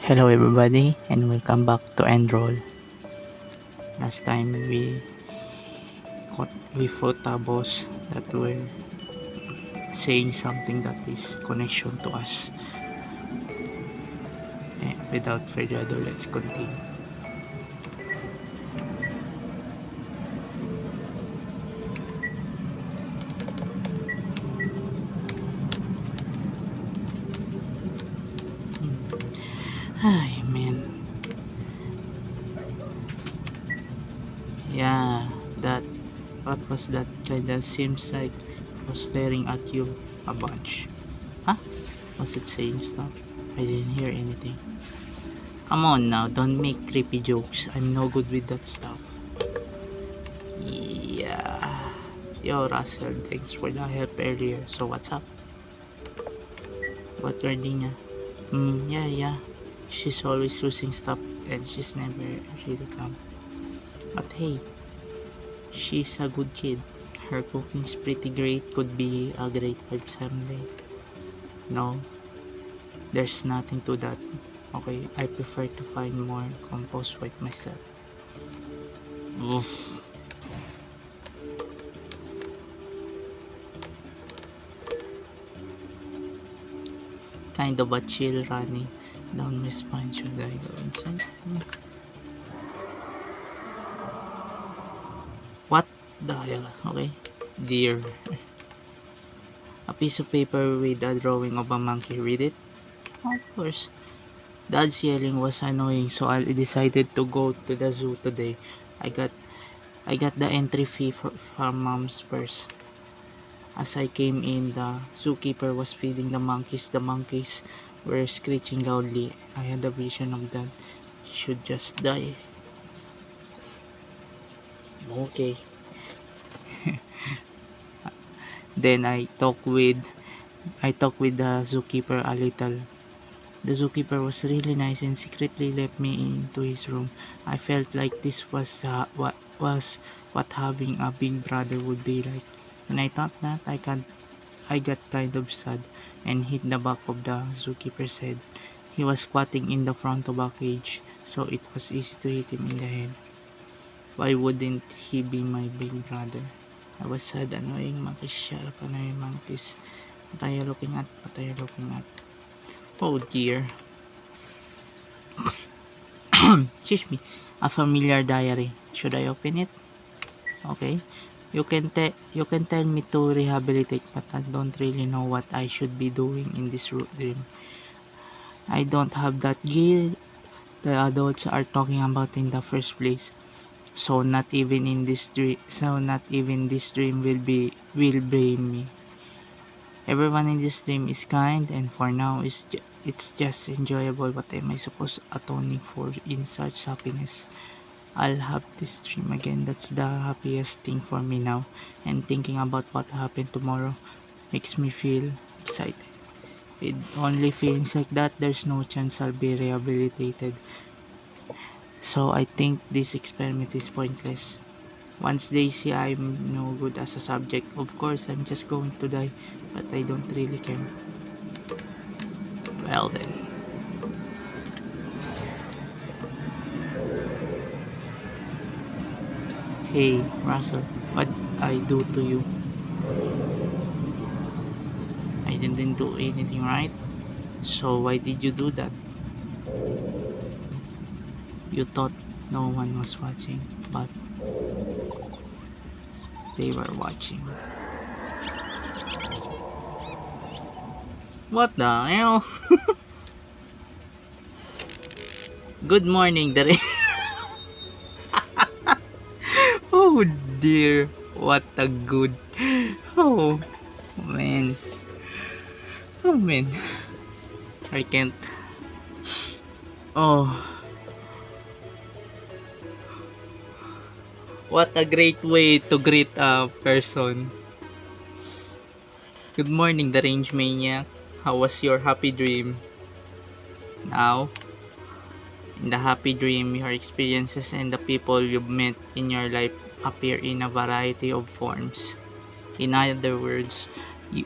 Hello everybody and welcome back to Enroll. Last time we fought a boss that were saying something that is connection to us. Without further ado, let's continue. Ay man. Yeah, that what was that kinda seems like it was staring at you a bunch. Huh? Was it saying stuff? I didn't hear anything. Come on now, don't make creepy jokes. I'm no good with that stuff. Yeah. Yo, Russell, thanks for the help earlier. So, what's up? What are niya? Yeah. She's always losing stuff and she's never really calm. But hey, she's a good kid. Her cooking's pretty great. Could be a great wife someday. No, there's nothing to that. Okay, I prefer to find more compost wife myself. Oof. Kind of a chill running down my spine. Should I go inside? What the hell? Okay. Dear. A piece of paper with a drawing of a monkey. Read it? Of course. Dad's yelling was annoying, so I decided to go to the zoo today. I got I got the entry fee from mom's purse. As I came in, the zookeeper was feeding the monkeys. The monkeys were screeching loudly. I had a vision of that. Should just die. Okay. Then I talked with the zookeeper a little. The zookeeper was really nice and secretly let me into his room. I felt like this was what having a big brother would be like. When I thought that, I got kind of sad and hit the back of the zookeeper's head. He was squatting in the front of a cage, so it was easy to hit him in the head. Why wouldn't he be my big brother? I was sad, annoying monkeys. Shut up, annoying monkeys. What are you looking at? What are you looking at? Oh dear. Excuse me. A familiar diary. Should I open it? Okay. You can tell me to rehabilitate, but I don't really know what I should be doing in this dream. I don't have that gear the adults are talking about in the first place. So not even this dream will blame me. Everyone in this dream is kind, and for now it's just enjoyable. What am I supposed atoning for in such happiness? I'll have this dream again. That's the happiest thing for me now. And thinking about what happened tomorrow makes me feel excited. With only feelings like that, there's no chance I'll be rehabilitated. So I think this experiment is pointless. Once they see I'm no good as a subject, of course I'm just going to die, but I don't really care. Well then. Hey, Russell, what I do to you? I didn't do anything, right? So why did you do that? You thought no one was watching, but they were watching. What the hell? Good morning, Dare. Oh dear, what a good. Oh man, oh man, I can't. Oh, what a great way to greet a person. Good morning, the range maniac. How was your happy dream? Now, in the happy dream, your experiences and the people you've met in your life appear in a variety of forms. In other words,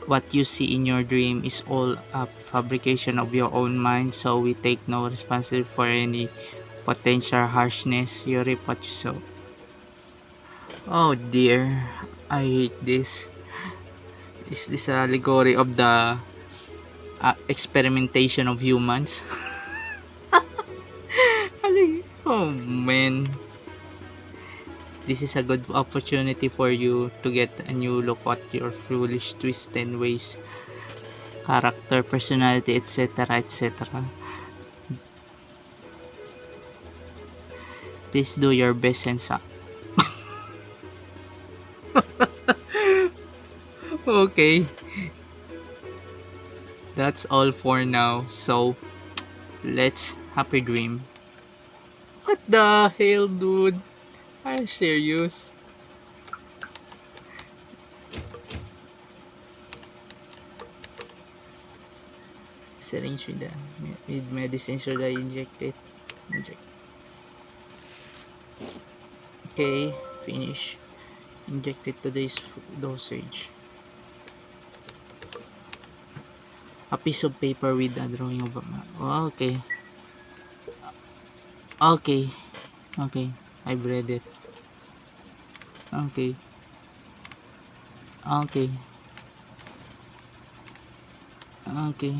What you see in your dream is all a fabrication of your own mind, so we take no responsibility for any potential harshness. You reap what you sow. Oh dear, I hate this. Is this an allegory of the experimentation of humans? Oh man, this is a good opportunity for you to get a new look at your foolish twists and ways, character, personality, etc. etc. Please do your best and suck. Okay, that's all for now. So, let's happy dream. What the hell, dude? Are you serious? Syringe with, with medicine, should I inject it? Inject. Okay, finish. Inject it to this dosage. A piece of paper with a drawing of a map. Oh, okay. Okay. Okay. I've read it. Okay. Okay. Okay.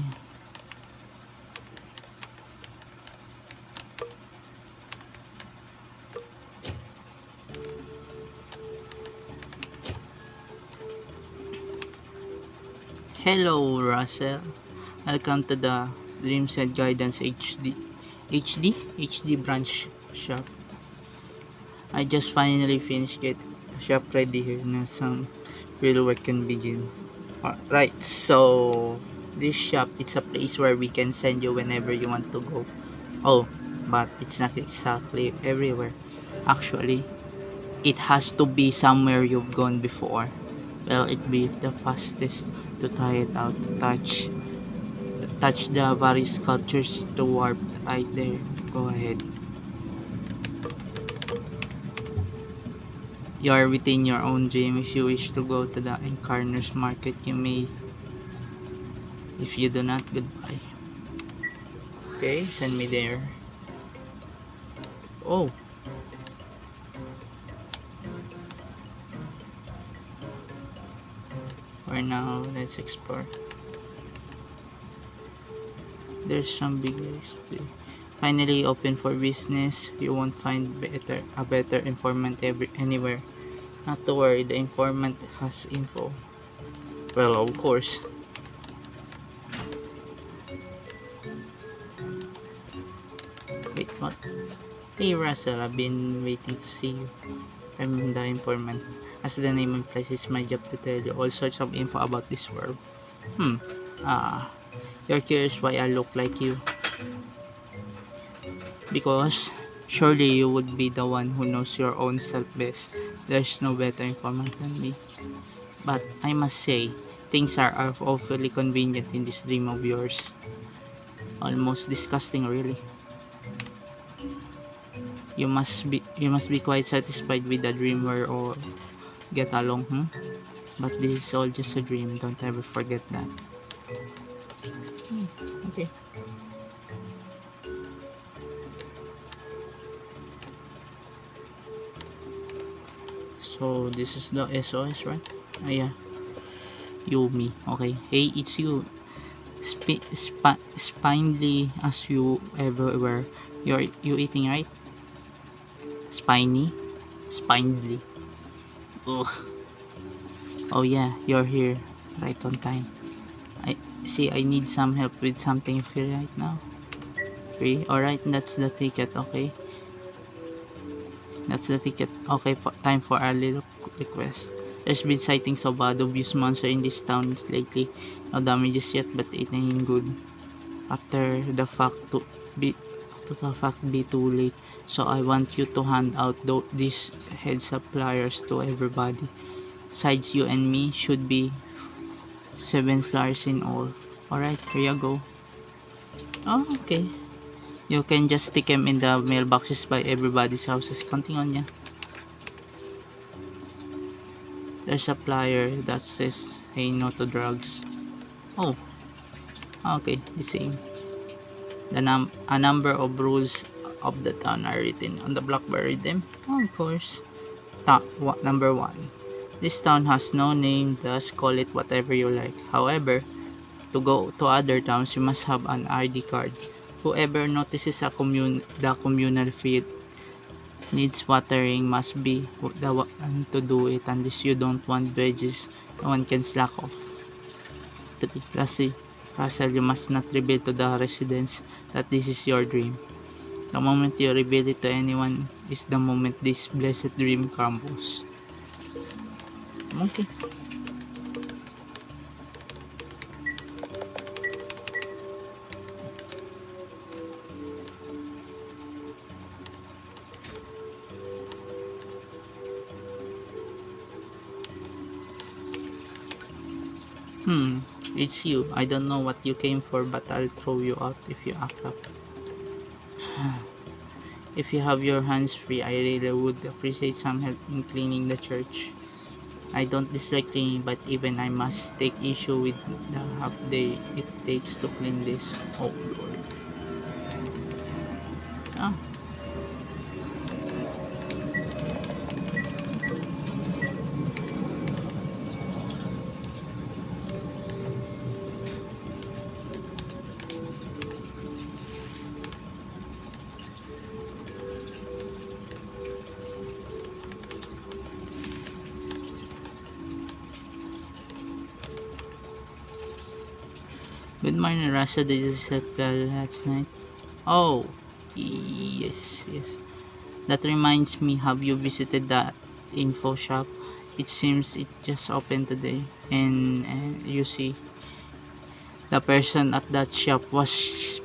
Hello, Russell. Welcome to the Dreamset Guidance HD branch shop. I just finally finished getting the shop ready here na some real work can begin. Right, so this shop, it's a place where we can send you whenever you want to go. Oh, but it's not exactly everywhere. Actually, it has to be somewhere you've gone before. Well, it'd be the fastest to try it out, to touch the various sculptures to warp right there. Go ahead. You are within your own dream. If you wish to go to the Incarners Market, you may. If you do not, goodbye. Okay, send me there. Oh. For now, let's explore. There's some big display. Finally open for business. You won't find a better informant anywhere. Not to worry, the informant has info. Well, of course. Wait, what? Hey Russell, I've been waiting to see you. I'm the informant. As the name implies, it's my job to tell you all sorts of info about this world. You're curious why I look like you. Because surely you would be the one who knows your own self best. There's no better informant than me. But I must say, things are awfully convenient in this dream of yours. Almost disgusting, really. You must be quite satisfied with the dream where all get along, But this is all just a dream. Don't ever forget that. Okay. So this is the SOS, right? Yeah. Yumi. Okay. Hey, it's you. Spinely as you ever were. You eating, right? Spinely. Ugh. Oh yeah, you're here. Right on time. I need some help with something free right now. Free? Alright, that's the ticket, okay? That's the ticket. Okay, time for our little request. There's been sightings of bad abuse monster in this town lately. No damages yet, but it ain't good. After the fact be too late. So I want you to hand out these heads up flyers to everybody. Besides you and me, should be 7 flyers in all. Alright, here you go. Oh, okay. You can just stick them in the mailboxes by everybody's houses. Counting on ya. There's a flyer that says, "Hey, no to drugs." Oh, okay, the same. A number of rules of the town are written on the blackberry them. Oh, of course. Number 1. This town has no name, thus call it whatever you like. However, to go to other towns, you must have an ID card. Whoever notices the communal field needs watering must be the one to do it unless you don't want veggies. No one can slack off. 3. Lastly, Russell, you must not reveal to the residents that this is your dream. The moment you reveal it to anyone is the moment this blessed dream crumbles. Okay. It's you. I don't know what you came for, but I'll throw you out if you act up. If you have your hands free, I really would appreciate some help in cleaning the church. I don't dislike cleaning, but even I must take issue with the half day it takes to clean this. Oh Lord. Ah, good morning, Russia. Did you sleep well last night? Oh, yes, yes. That reminds me, have you visited that info shop? It seems it just opened today. And you see, the person at that shop was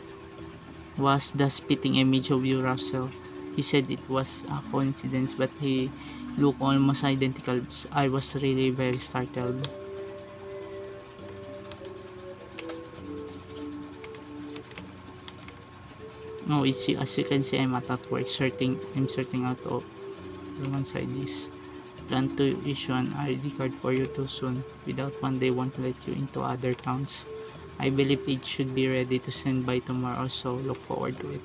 the spitting image of you, Russell. He said it was a coincidence, but he looked almost identical. I was really very startled. No, it's as you can see, I'm at work. I'm sorting out of one side this. Plan to issue an ID card for you too soon. Without one, they won't let you into other towns. I believe it should be ready to send by tomorrow, so look forward to it.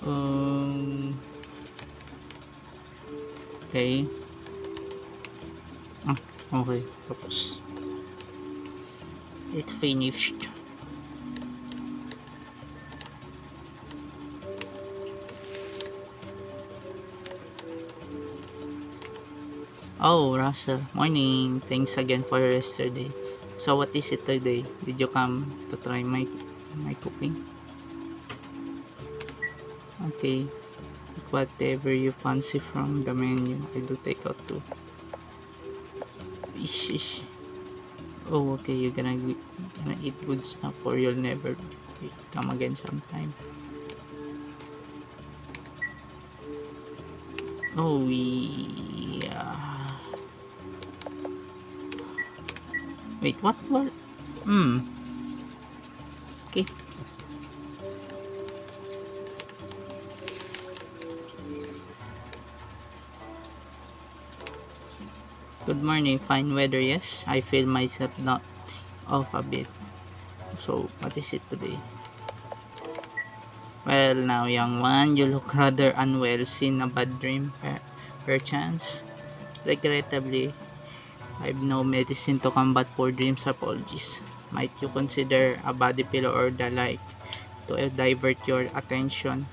Um, okay. Ah, okay. Tapos. It's finished. Oh, Russell. Morning. Thanks again for yesterday. So, what is it today? Did you come to try my cooking? Okay. Whatever you fancy from the menu, I do take out too. Ish, ish. Oh, okay. You're gonna eat good stuff or you'll never come again sometime. Oh, yeah. Wait, what? What? Hmm. Okay. Good morning. Fine weather, yes. I feel myself not off a bit. So, what is it today? Well, now, young one, you look rather unwell. Seen a bad dream, perchance? Regrettably, I've no medicine to combat poor dreams. Apologies. Might you consider a body pillow or the like to divert your attention?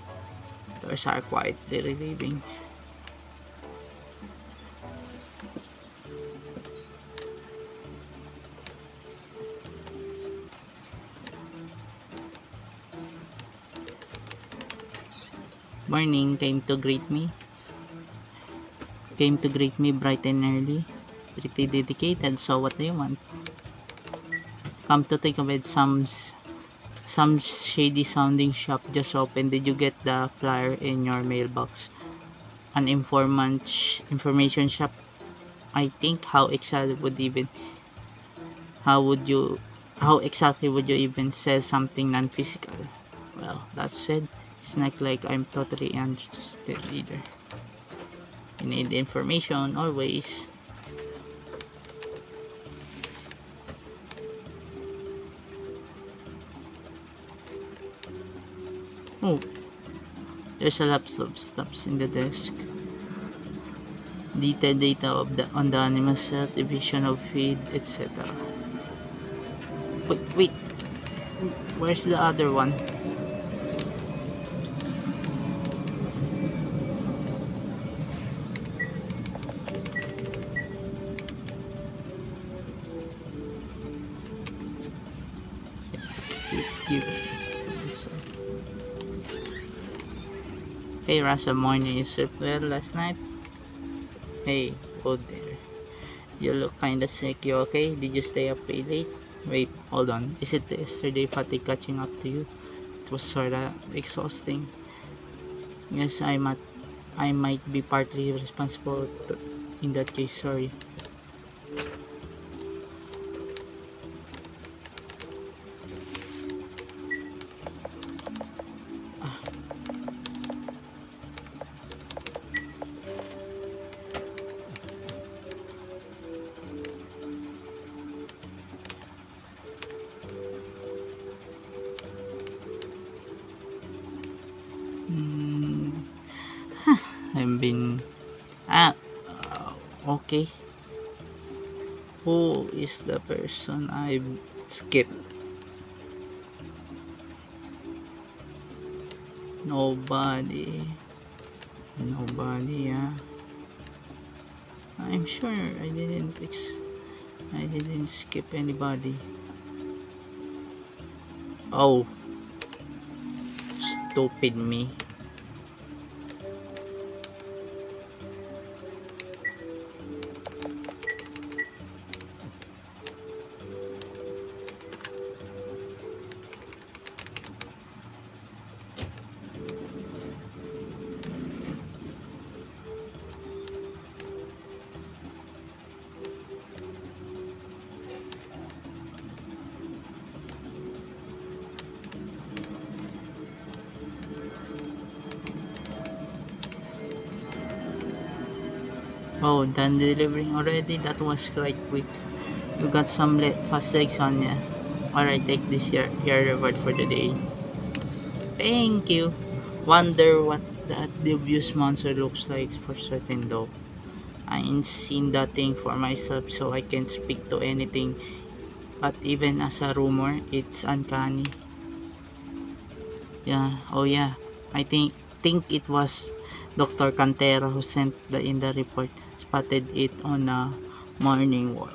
Those are quietly relieving. Morning, came to greet me bright and early. Pretty dedicated, so what do you want? Come to think of it, some shady sounding shop just opened. Did you get the flyer in your mailbox? An information shop. I think how would you how exactly would you even sell something non-physical? Well, that said, It's not like I'm totally interested either. You need information always. Oh, there's a lot of stuff in the desk. Detailed data of the on the animal cell, division of feed, etc. Wait, where's the other one? Keep this. Hey Rasa, morning. You slept well last night? Hey, oh there. You look kinda sick. You okay? Did you stay up way late? Wait, hold on. Is it yesterday fatigue catching up to you? It was sorta exhausting. Yes, I might be partly responsible in that case. Sorry. Hmm. I've been ah okay. Who is the person I skipped? Nobody. Nobody, yeah. I'm sure I didn't skip anybody. Oh, stupid me. Oh, done delivering already? That was quite quick. You got some fast legs on ya. Alright, take this your reward for the day. Thank you. Wonder what that dubious monster looks like for certain though. I ain't seen that thing for myself so I can't speak to anything. But even as a rumor, it's uncanny. Yeah, oh yeah. I think it was Dr. Cantero who sent in the report. Spotted it on a morning walk.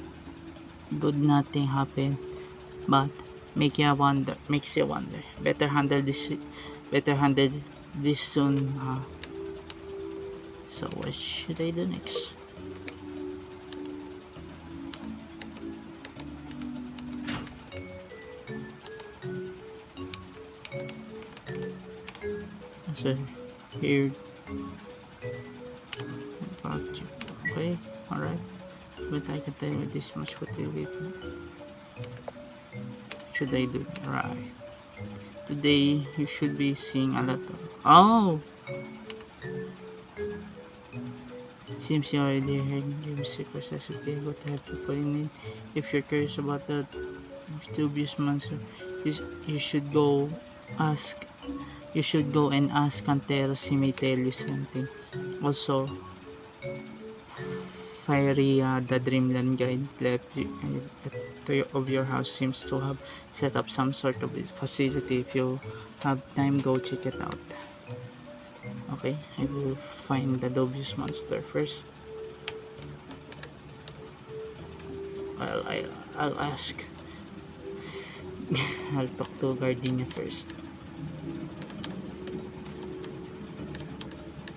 Good nothing happened, but makes you wonder. Better handle this soon. So what should I do next? So here, okay, alright. But I can tell you this much. What should I do? Right. Today you should be seeing a lot of. Oh, seems you already heard the music process. Okay, what have you put in it? If you're curious about that dubious monster, you should go ask. You should go and ask Canteros. He may tell you something. Also, Fiery, the Dreamland guide left of your house seems to have set up some sort of facility. If you have time, go check it out. Okay, I will find the dubious monster first. I'll ask. I'll talk to Gardenia first.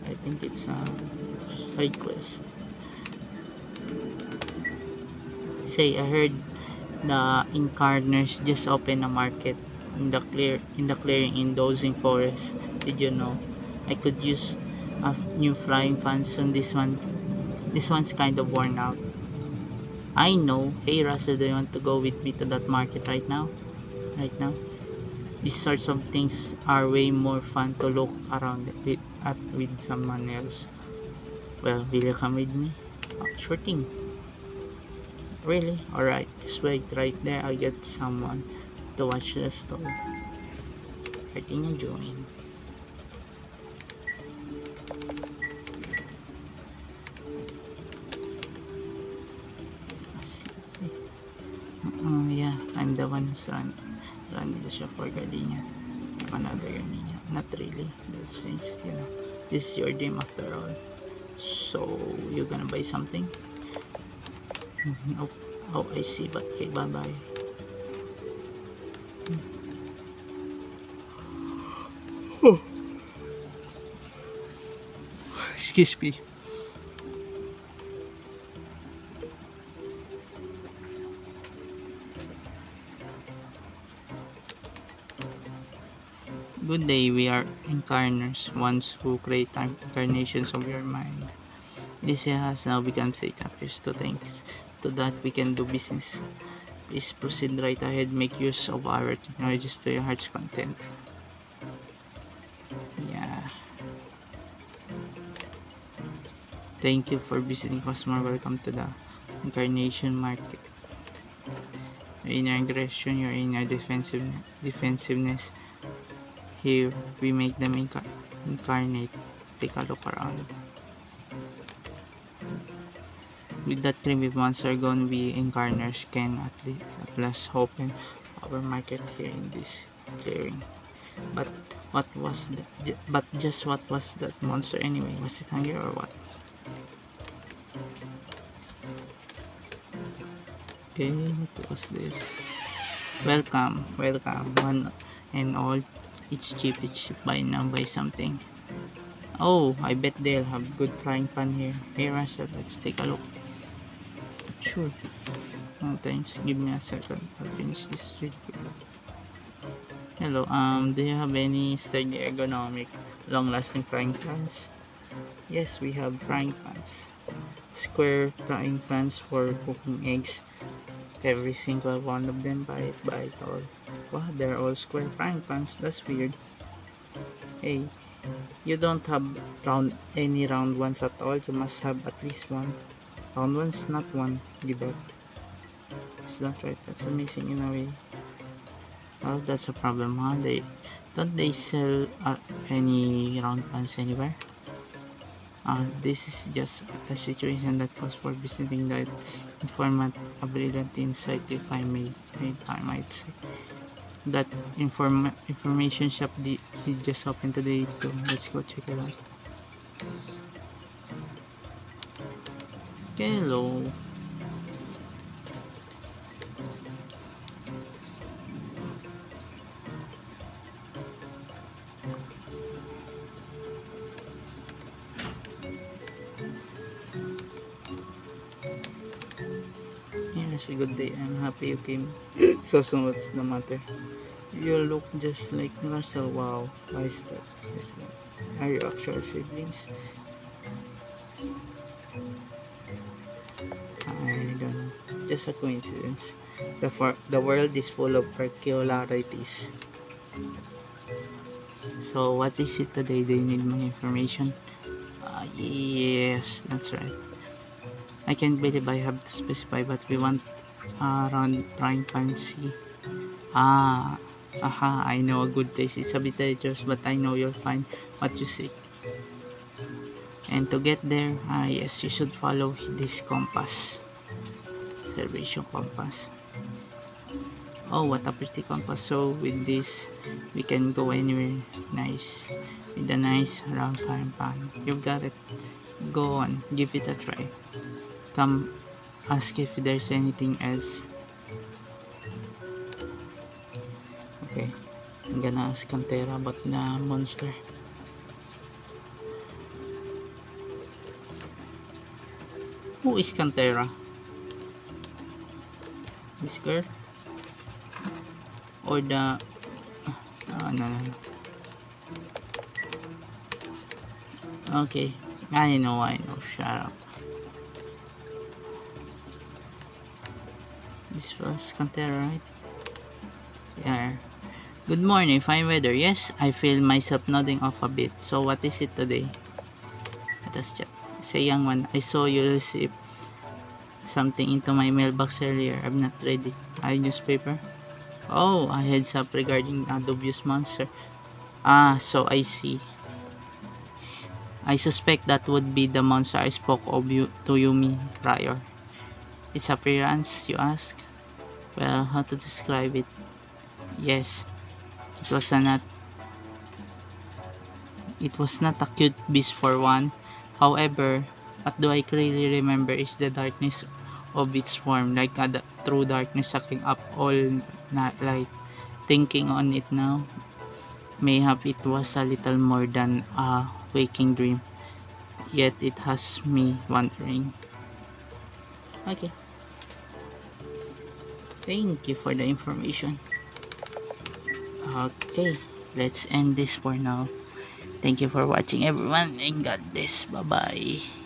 I think it's a side quest. Say, I heard the Incarners just opened a market in the clearing in Dozing Forest. Did you know? I could use a new flying fan soon. This one's kind of worn out. I know. Hey Russell, do you want to go with me to that market right now? Right now? These sorts of things are way more fun to look around with someone else. Well, will you come with me? Sure thing. Really? Alright, just wait right there. I'll get someone to watch the store. I think you join. Yeah, I'm the one who's running the shop for Gardenia. I'm another Gardenia. Not really. That's strange, you know. This is your dream after all. So, you're gonna buy something? Oh, oh, I see. But okay, bye bye. Oh, excuse me. Good day, we are incarners, ones who create incarnations of your mind. This has now become state chapters to thanks. To that we can do business. Please proceed right ahead, make use of our technologies to your heart's content. Yeah. Thank you for visiting customer. Welcome to the Incarnation Market. Your inner aggression, your inner defensiveness. Here, we make them incarnate. Take a look around. With that creamy monster gone, we incarners can at least open our market here in this clearing. But just what was that monster anyway? Was it hungry or what? Okay, what was this? Welcome, welcome, one and all. It's cheap, buy now, buy something. Oh, I bet they'll have good frying pan here. Here, Russell, let's take a look. Sure. Oh, thanks. Give me a second. I'll finish this really quick. Hello, do you have any sturdy ergonomic, long-lasting frying pans? Yes, we have frying pans. Square frying pans for cooking eggs. Every single one of them, buy it all. Wow, they're all square frying pans. That's weird. Hey, you don't have any round ones at all. You must have at least one. Round ones, not one. Give up. Is that right? That's amazing in a way. Well, that's a problem, huh? Don't they sell any round pans anywhere? This is just the situation that calls for visiting that informant a brilliant insight, if I might say. That information shop just opened today too. Let's go check it out. Hello. Yes, a good day. I'm happy you came. So what's the matter? You look just like Russell. Wow. Why is that? Are you actual siblings? I don't know. Just a coincidence. The world is full of peculiarities. So, what is it today? Do you need my information? Yes, that's right. I can't believe I have to specify, but we want around Prime Fancy. Ah, aha, I know a good place. It's a bit dangerous, but I know you'll find what you seek. And to get there, yes, you should follow this compass. Observation compass. Oh, what a pretty compass. So with this, we can go anywhere. Nice. With a nice round frying pan. You've got it. Go on, give it a try. Come, ask if there's anything else. Okay, I'm gonna ask Cantera about the monster. Who is Cantera? This girl? Or the... no. Okay, I know. Shut up. This was Cantera, right? Yeah. Good morning, fine weather. Yes, I feel myself nodding off a bit. So what is it today? Let us check. Say young one, I saw you receive something into my mailbox earlier. I'm not ready. A newspaper? Oh, a heads up regarding a dubious monster. Ah, so I see. I suspect that would be the monster I spoke of to Yumi prior. Its appearance, you ask? Well, how to describe it? Yes, it was a not it was not a cute beast for one. However, what do I clearly remember is the darkness of its form, like a true darkness sucking up all light. Thinking on it now, mayhap it was a little more than a waking dream. Yet it has me wondering. Okay, thank you for the information. Okay, let's end this for now. Thank you for watching everyone and God bless. Bye bye.